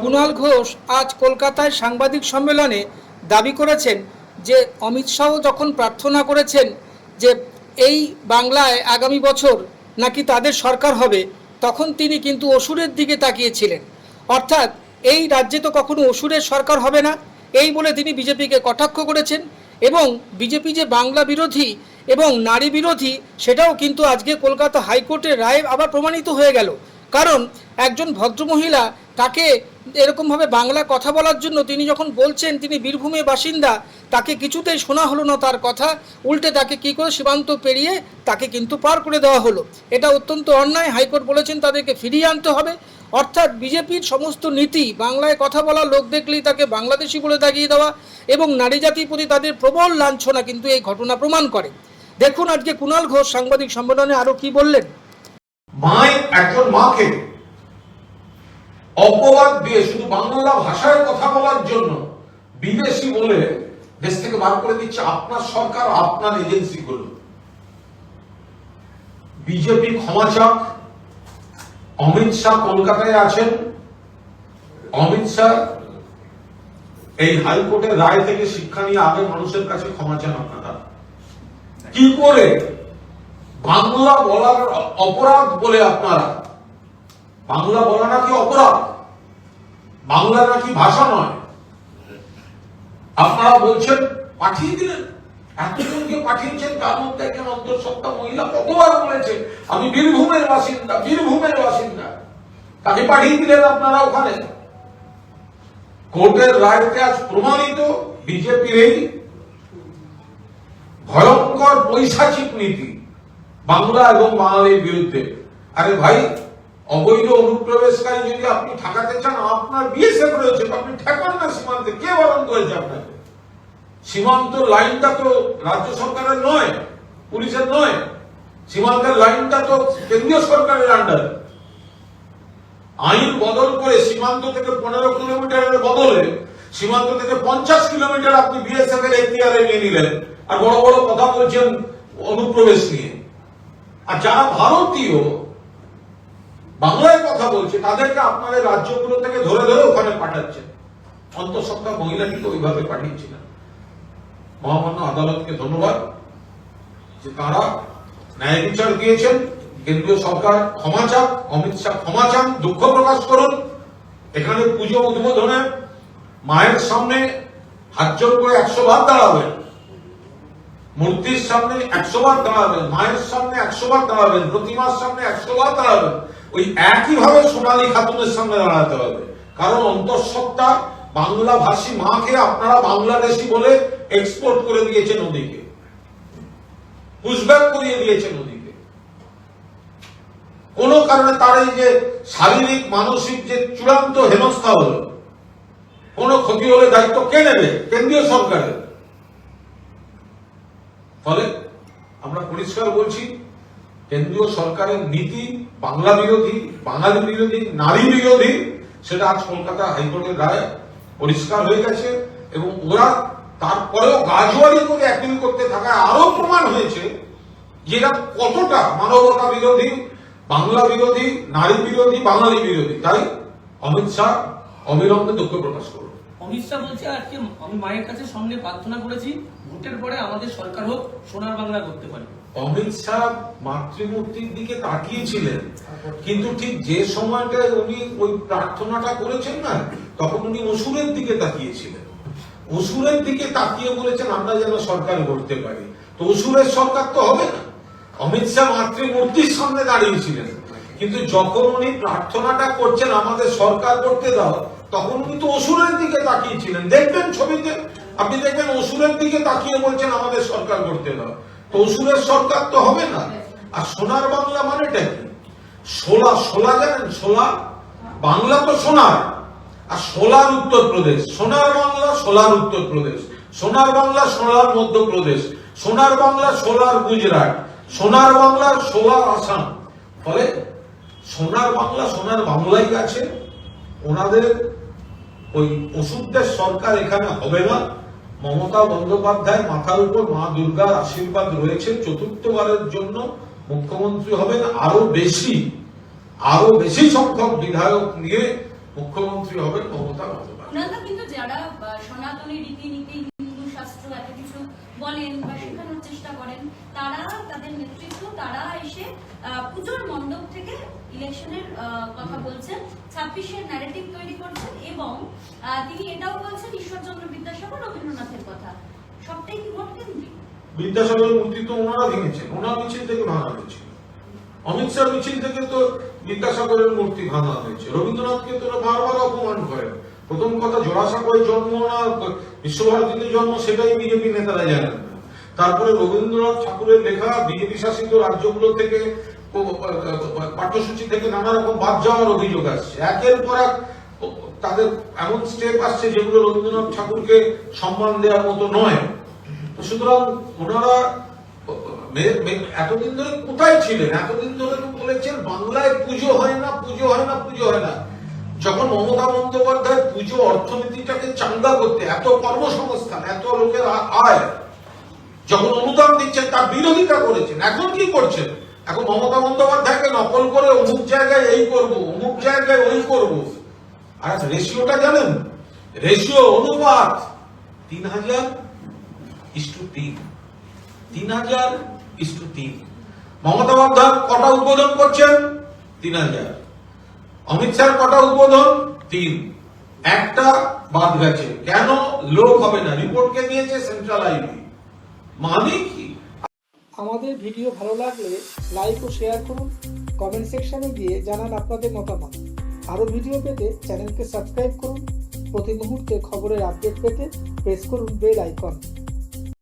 কুণাল ঘোষ আজ কলকাতায় সাংবাদিক সম্মেলনে দাবি করেছেন যে অমিত শাহ যখন প্রার্থনা করেছেন যে এই বাংলায় আগামী বছর নাকি তাদের সরকার হবে, তখন তিনি কিন্তু অসুরের দিকে তাকিয়েছিলেন। অর্থাৎ এই রাজ্যে তো কখনো অসুরের সরকার হবে না, এই বলে তিনি বিজেপিকে কটাক্ষ করেছেন। এবং বিজেপি যে বাংলা বিরোধী এবং নারী বিরোধী, সেটাও কিন্তু আজকে কলকাতা হাইকোর্টের রায়ে আবার প্রমাণিত হয়ে গেল। কারণ একজন ভদ্রমহিলা তাকে এরকমভাবে বাংলা কথা বলার জন্য তিনি যখন বলছেন তিনি বীরভূমের বাসিন্দা, তাকে কিছুতেই শোনা হলো না তার কথা, উল্টে তাকে কী করে সীমান্ত পেরিয়ে তাকে কিন্তু পার করে দেওয়া হলো। এটা অত্যন্ত অন্যায়। হাইকোর্ট বলেছেন তাদেরকে ফিরিয়ে আনতে হবে। অর্থাৎ বিজেপির সমস্ত নীতি বাংলায় কথা বলা লোক দেখলেই তাকে বাংলাদেশি বলে দাগিয়ে দেওয়া এবং নারী জাতির প্রতি তাদের প্রবল লাঞ্ছনা কিন্তু এই ঘটনা প্রমাণ করে। দেখুন আজকে কুণাল ঘোষ সাংবাদিক সম্মেলনে আরো কি বললেন। একজন মাকে অপবাদ দিয়ে শুধু বাংলা ভাষায় কথা বলার জন্য বিদেশি বলে দেশ থেকে বার করে দিচ্ছে আপনার সরকার, আপনার এজেন্সি গুলো। বিজেপি ক্ষমা চাক। অমিত শাহ কলকাতায় আছেন। অমিত শাহ এই হাইকোর্টের রায় থেকে শিক্ষা নিয়ে আগে মানুষের কাছে ক্ষমা চান আপনারা। কি করে বাংলা বলার অপরাধ বলে আপনারা, বাংলা বলা নাকি অপরাধ, বাংলা নাকি ভাষা নয়, আপনারা বলছেন পাঠিয়ে দিলেন। এতজনকে পাঠিয়েছেন, তার মধ্যে একজন অন্তঃসত্ত্বা মহিলা কতবার বলেছে আমি বীরভূমের বাসিন্দা, বীরভূমের বাসিন্দা, তাকে পাঠিয়ে দিলেন আপনারা ওখানে। কোর্টের রায়তে আজ প্রমাণিত বিজেপির এই ভয়ঙ্কর পৈশাচিক নীতি বাংলা এবং বাঙালির বিরুদ্ধে। আরে ভাই, অবৈধ অনুপ্রবেশকারী যদি আপনি ঠেকাতে চান, আপনার বিএসএফ রয়েছে, আপনি ঠেকান না সীমান্তে। কে বারণ করেছে আপনাকে? সীমান্ত লাইনটা তো রাজ্য সরকারের নয়, পুলিশের নয়। সীমান্তের লাইনটা তো কেন্দ্রীয় সরকারের আন্ডারে। আইন বদল করে সীমান্ত থেকে 15 কিলোমিটারের বদলে সীমান্ত থেকে 50 কিলোমিটার আপনি বিএসএফ এর এখতিয়ারে নিয়ে নিলেন, আর বড় বড় কথা বলছেন অনুপ্রবেশ নিয়ে। আর যারা ভারতীয় বাংলায় কথা বলছে তাদেরকে আপনাদের রাজ্যগুলো থেকে ধরে ধরে ওখানে পাঠাচ্ছেন। অন্তঃসত্ত্বা মহিলাটিকে ওইভাবে পাঠিয়েছিলেন। মহামান্য আদালতকে ধন্যবাদ যে তারা ন্যায় বিচার দিয়েছেন। কেন্দ্রীয় সরকার ক্ষমা চাক, অমিত শাহ ক্ষমা চান, দুঃখ প্রকাশ করুন। এখানে পুজো উদ্বোধনে মায়ের সামনে হাত জোর করে 100 বার দাঁড়াবেন, মূর্তির সামনে 100 বার দাঁড়াবেন, মায়ের সামনে 100 বার দাঁড়াবেন, প্রতিমার সামনে 100 বার দাঁড়াবেন। ওই একইভাবে সোনালী খাতুনের সামনে দাঁড়াতে হবে। কারণ অন্তঃসত্ত্বা বাংলা ভাষী মাকে আপনারা বাংলাদেশি বলে এক্সপোর্ট করে দিয়েছেন ওদিকে, পুশব্যাক করিয়ে দিয়েছেন ওদিকে। কোন কারণে তার এই যে শারীরিক মানসিক যে চূড়ান্ত হেনস্থা হলো, কোন ক্ষতি হলে দায়িত্ব কে নেবে? কেন্দ্রীয় সরকারের। ফলে আমরা পরিষ্কার বলছি, কেন্দ্রীয় সরকারের নীতি বাংলা বিরোধী, বাঙালি বিরোধী, নারী বিরোধী, সেটা আজ কলকাতা হাইকোর্টের রায় পরিষ্কার হয়ে গেছে। এবং ওরা তারপরেও গাজোয়ারি করে অ্যাপিল করতে থাকায় আরো প্রমাণ হয়েছে যে এরা কতটা মানবতা বিরোধী, বাংলা বিরোধী, নারী বিরোধী, বাঙালি বিরোধী। তাই অমিত শাহ অবিলম্বে দুঃখ প্রকাশ করুন। অমিত শাহ বলছে আজকে আমি মায়ের কাছে সঙ্গে প্রার্থনা করেছি, ভোটের পরে আমাদের সরকার হোক, সোনার বাংলা করতে পারি। অমিত শাহ মাতৃমূর্তির দিকে তাকিয়েছিলেন, কিন্তু ঠিক যে সময়টায় উনি ওই প্রার্থনাটা করেছেন না, তখন উনি অসুরের দিকে তাকিয়েছিলেন। অসুরের দিকে তাকিয়ে বলেছেন আমরা যেন সরকার করতে পারি। তো অসুরের সরকার তো হবে না। অমিত শাহ মাতৃমূর্তির সামনে দাঁড়িয়েছিলেন, কিন্তু যখন উনি প্রার্থনাটা করছেন আমাদের সরকার করতে দাও, তখন উনি তো অসুরের দিকে তাকিয়েছিলেন। দেখবেন ছবিতে, আপনি দেখবেন অসুরের দিকে তাকিয়ে বলছেন আমাদের সরকার করতে দাও। তো অসুরের সরকার তো হবে না। আর সোনার বাংলা মানেটা কি? সোলা, সোলা জানেন? সোলা বাংলা তো সোনার, আর সোলার উত্তরপ্রদেশ। সোনার বাংলা সোলার উত্তরপ্রদেশ, সোনার বাংলা সোলার মধ্যপ্রদেশ, সোনার বাংলা সোলার গুজরাট, সোনার বাংলা সোলার আসাম। ফলে সোনার বাংলা সোনার বাংলাই আছে। ওনাদের ওই ওষুধদের সরকার এখানে হবে না। মমতা বন্দ্যোপাধ্যায় মাথার উপর মা দুর্গার আশীর্বাদ রয়েছে। চতুর্থবারের জন্য মুখ্যমন্ত্রী হবেন। আরো বেশি সংখ্যক বিধায়ক নিয়ে মুখ্যমন্ত্রী হবেন মমতা বন্দ্যোপাধ্যায়। ওনারা কিন্তু যারা সনাতনী রীতিনীতি হিন্দু শাস্ত্র এত কিছু বলেন বা শেখানোর চেষ্টা করেন, তারা তাদের নেতৃত্ব তারা এসে পুজোর মণ্ডপ থেকে ইলেকশনের কথা বলছেন, 26-এর ন্যারেটিভ তৈরি করছেন এবং তিনি এটাও বলছেন ঈশ্বরচন্দ্র বিদ্যাসাগর রবীন্দ্রনাথের কথা। সবটাই কি ভোট কেন্দ্রিক? বিদ্যাসাগরের মূর্তি তো ওনারা ভেঙেছেন, ওনার মিছিল থেকে ভাঙা হয়েছিল। অমিত শাহ মিছিল থেকে তো বিদ্যাসাগরের মূর্তি ভাঙা হয়েছে। রবীন্দ্রনাথকে তো বারবার অপমান করেন। প্রথম কথা, জোড়াসাঁকোয় জন্ম না বিশ্বভারতীতে জন্ম, সেটাই বিজেপি নেতারা জানেন না। তারপরে রবীন্দ্রনাথ ঠাকুরের লেখা বিজেপি শাসিত রাজ্যগুলো থেকে পাঠ্যসূচি থেকে নানা রকম বাদ যাওয়ার অভিযোগ আসছে। একের পর এক তাদের এমন স্টেপ আসছে যেগুলো রবীন্দ্রনাথ ঠাকুরকে সম্মান দেওয়ার মতো নয়। সুতরাং ওনারা এতদিন ধরে কোথায় ছিলেন? এতদিন ধরে তো বলেছেন বাংলায় পুজো হয় না, পুজো হয় না, পুজো হয় না। যখন মমতা বন্দ্যোপাধ্যায় পুজো অর্থনীতিটাকে চাঙ্গা করতে, এত কর্মসংস্থান, এত লোকের আয়, যখন অনুদান দিচ্ছেন তার বিরোধিতা করেছেন। এখন কি করছেন? এখন মমতা বন্দ্যোপাধ্যায়কে নকল করে অমুক জায়গায় এই করব, অমুক জায়গায় ওই করব। আর রেশিওটা জানেন? রেশিও অনুপাত 3000:3। 3000:3। মমতা বন্দ্যোপাধ্যায় কটা উদ্বোধন করছেন? 3000। অমিত শাহ কটা উদ্বোধন? 3। একটা বাদ গেছে। কেন? লোক হবে না। রিপোর্টকে দিয়েছে সেন্ট্রাল আইবি। মানে কি? আমাদের ভিডিও ভালো লাগলে লাইক ও শেয়ার করুন, কমেন্ট সেকশনে গিয়ে জানান আপনাদের মতামত। আরও ভিডিও পেতে চ্যানেলকে সাবস্ক্রাইব করুন। প্রতি মুহূর্তে খবরের আপডেট পেতে প্রেস করুন বেল আইকন।